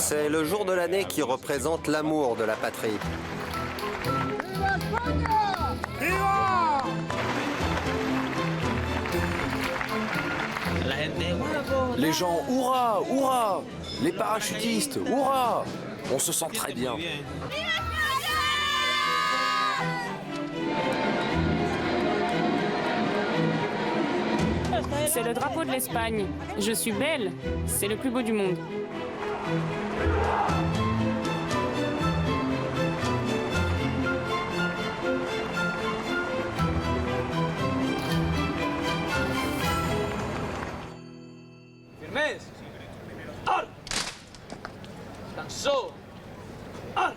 C'est le jour de l'année qui représente l'amour de la patrie. Les gens, hurrah, hurrah! Les parachutistes, hurrah! On se sent très bien. C'est le drapeau de l'Espagne. Je suis belle. C'est le plus beau du monde. Firmes. Al. Descansó. Al.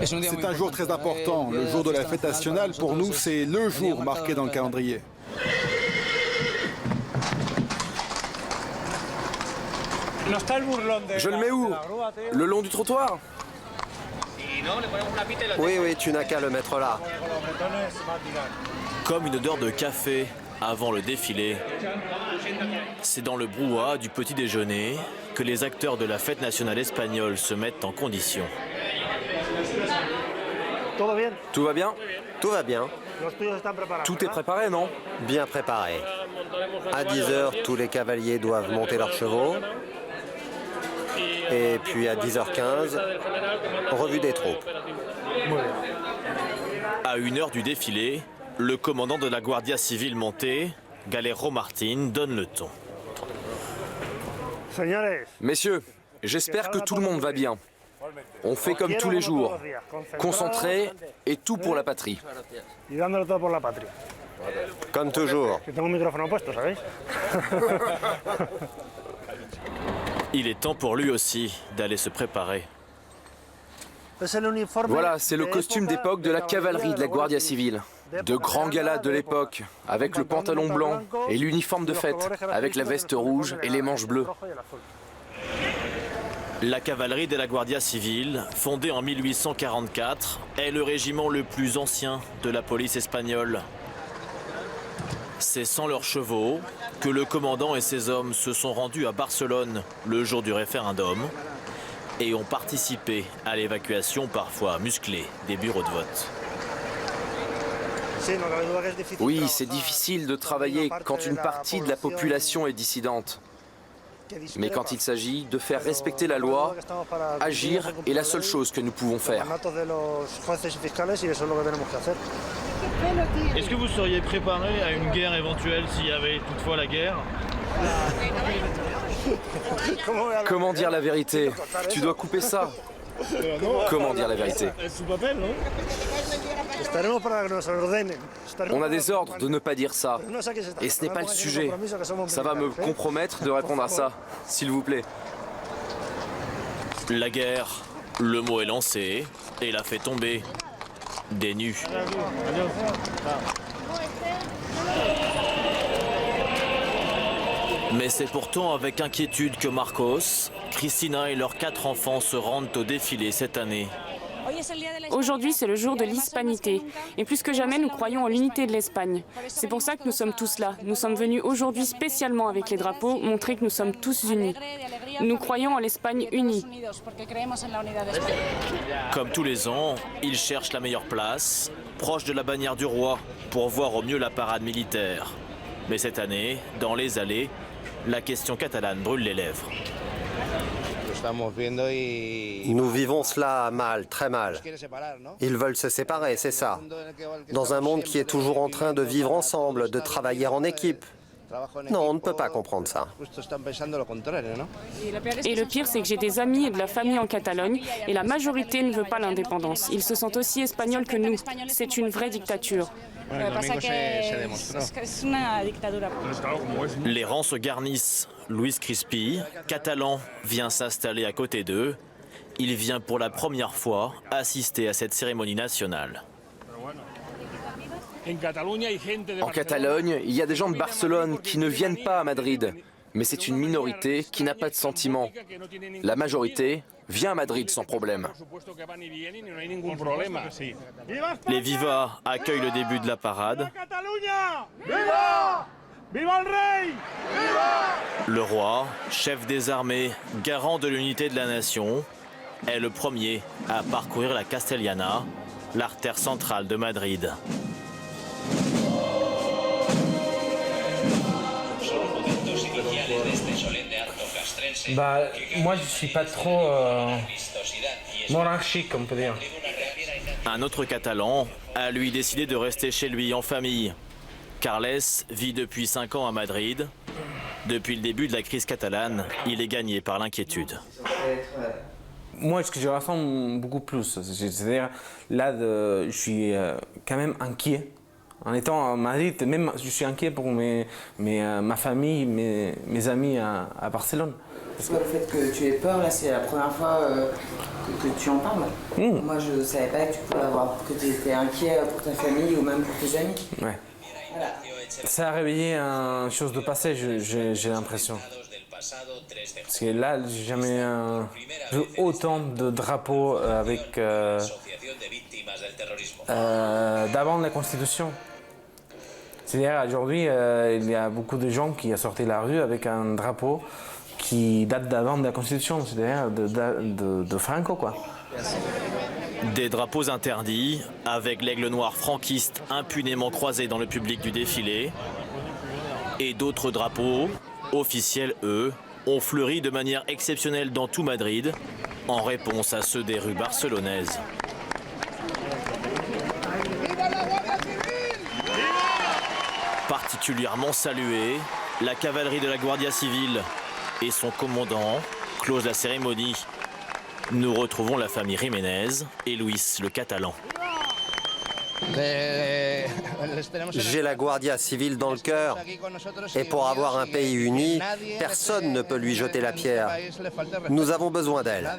C'est un jour très important. Le jour de la fête nationale, pour nous, c'est le jour marqué dans le calendrier. Je le mets où? Le long du trottoir? Oui, oui, tu n'as qu'à le mettre là. Comme une odeur de café avant le défilé. C'est dans le brouhaha du petit déjeuner que les acteurs de la fête nationale espagnole se mettent en condition. Tout va bien? Tout va bien, Tout est préparé, non? bien préparé. À 10h, tous les cavaliers doivent monter leurs chevaux. Et puis à 10h15, revue des troupes. À 1 heure du défilé, le commandant de la Guardia Civile montée, Galero Martín, donne le ton. Messieurs, j'espère que tout le monde va bien. On fait comme tous les jours, concentré et tout pour la patrie. Comme toujours. Il est temps pour lui aussi d'aller se préparer. Voilà, c'est le costume d'époque de la cavalerie de la Guardia Civile. De grands galas de l'époque, avec le pantalon blanc et l'uniforme de fête, avec la veste rouge et les manches bleues. La cavalerie de la Guardia Civile, fondée en 1844, est le régiment le plus ancien de la police espagnole. C'est sans leurs chevaux que le commandant et ses hommes se sont rendus à Barcelone le jour du référendum et ont participé à l'évacuation parfois musclée des bureaux de vote. Oui, c'est difficile de travailler quand une partie de la population est dissidente. Mais quand il s'agit de faire respecter la loi, agir est la seule chose que nous pouvons faire. Est-ce que vous seriez préparé à une guerre éventuelle s'il y avait toutefois la guerre? Comment dire la vérité? Tu dois couper ça. Comment dire la vérité? On a des ordres de ne pas dire ça. Et ce n'est pas le sujet. Ça va me compromettre de répondre à ça, s'il vous plaît. La guerre, le mot est lancé et la fait tomber. Des nus. Mais c'est pourtant avec inquiétude que Marcos, Cristina et leurs 4 enfants se rendent au défilé cette année. Aujourd'hui, c'est le jour de l'hispanité. Et plus que jamais, nous croyons en l'unité de l'Espagne. C'est pour ça que nous sommes tous là. Nous sommes venus aujourd'hui spécialement avec les drapeaux, montrer que nous sommes tous unis. Nous croyons en l'Espagne unie. Comme tous les ans, ils cherchent la meilleure place, proche de la bannière du roi, pour voir au mieux la parade militaire. Mais cette année, dans les allées, la question catalane brûle les lèvres. Nous vivons cela mal, très mal. Ils veulent se séparer, c'est ça. Dans un monde qui est toujours en train de vivre ensemble, de travailler en équipe. Non, on ne peut pas comprendre ça. Et le pire, c'est que j'ai des amis et de la famille en Catalogne, et la majorité ne veut pas l'indépendance. Ils se sentent aussi espagnols que nous. C'est une vraie dictature. Les rangs se garnissent. Luis Crispi, catalan, vient s'installer à côté d'eux. Il vient pour la première fois assister à cette cérémonie nationale. En Catalogne, il y a des gens de Barcelone qui ne viennent pas à Madrid. Mais c'est une minorité qui n'a pas de sentiments. La majorité vient à Madrid sans problème. Les vivas accueillent le début de la parade. Viva! Viva el rey! Viva! Le roi, chef des armées, garant de l'unité de la nation, est le premier à parcourir la Castellana, l'artère centrale de Madrid. Moi, je suis pas trop monarchique, on peut dire. Un autre Catalan a lui décidé de rester chez lui en famille. Carles vit depuis 5 ans à Madrid. Depuis le début de la crise catalane, il est gagné par l'inquiétude. Moi, ce que je ressens beaucoup plus, c'est-à-dire là, je suis quand même inquiet. En étant à Madrid, même je suis inquiet pour ma famille, mes amis à Barcelone. Parce que le fait que tu aies peur, là, c'est la première fois que tu en parles. Moi, je ne savais pas que tu pouvais que tu étais inquiet pour ta famille ou même pour tes amis. Ouais. Voilà. Ça a réveillé une chose de passé, j'ai l'impression. Parce que là, j'ai jamais vu autant de drapeaux avec d'avant la Constitution. C'est-à-dire aujourd'hui, il y a beaucoup de gens qui ont sorti la rue avec un drapeau qui date d'avant de la Constitution, c'est-à-dire de Franco, quoi. Des drapeaux interdits, avec l'aigle noir franquiste impunément croisé dans le public du défilé, et d'autres drapeaux, officiels eux, ont fleuri de manière exceptionnelle dans tout Madrid, en réponse à ceux des rues barcelonaises. Particulièrement saluée, la cavalerie de la Guardia Civile et son commandant closent la cérémonie. Nous retrouvons la famille Jiménez et Luis le Catalan. J'ai la Guardia Civile dans le cœur. Et pour avoir un pays uni, personne ne peut lui jeter la pierre. Nous avons besoin d'elle.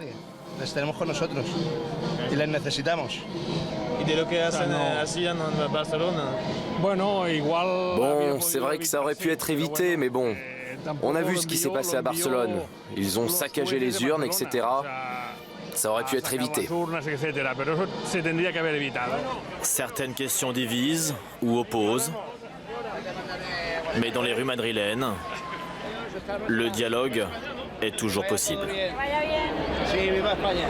Bon, c'est vrai que ça aurait pu être évité, mais bon, on a vu ce qui s'est passé à Barcelone. Ils ont saccagé les urnes, etc. Ça aurait pu être évité. Certaines questions divisent ou opposent, mais dans les rues madrilènes, le dialogue est toujours possible. Sí, viva España.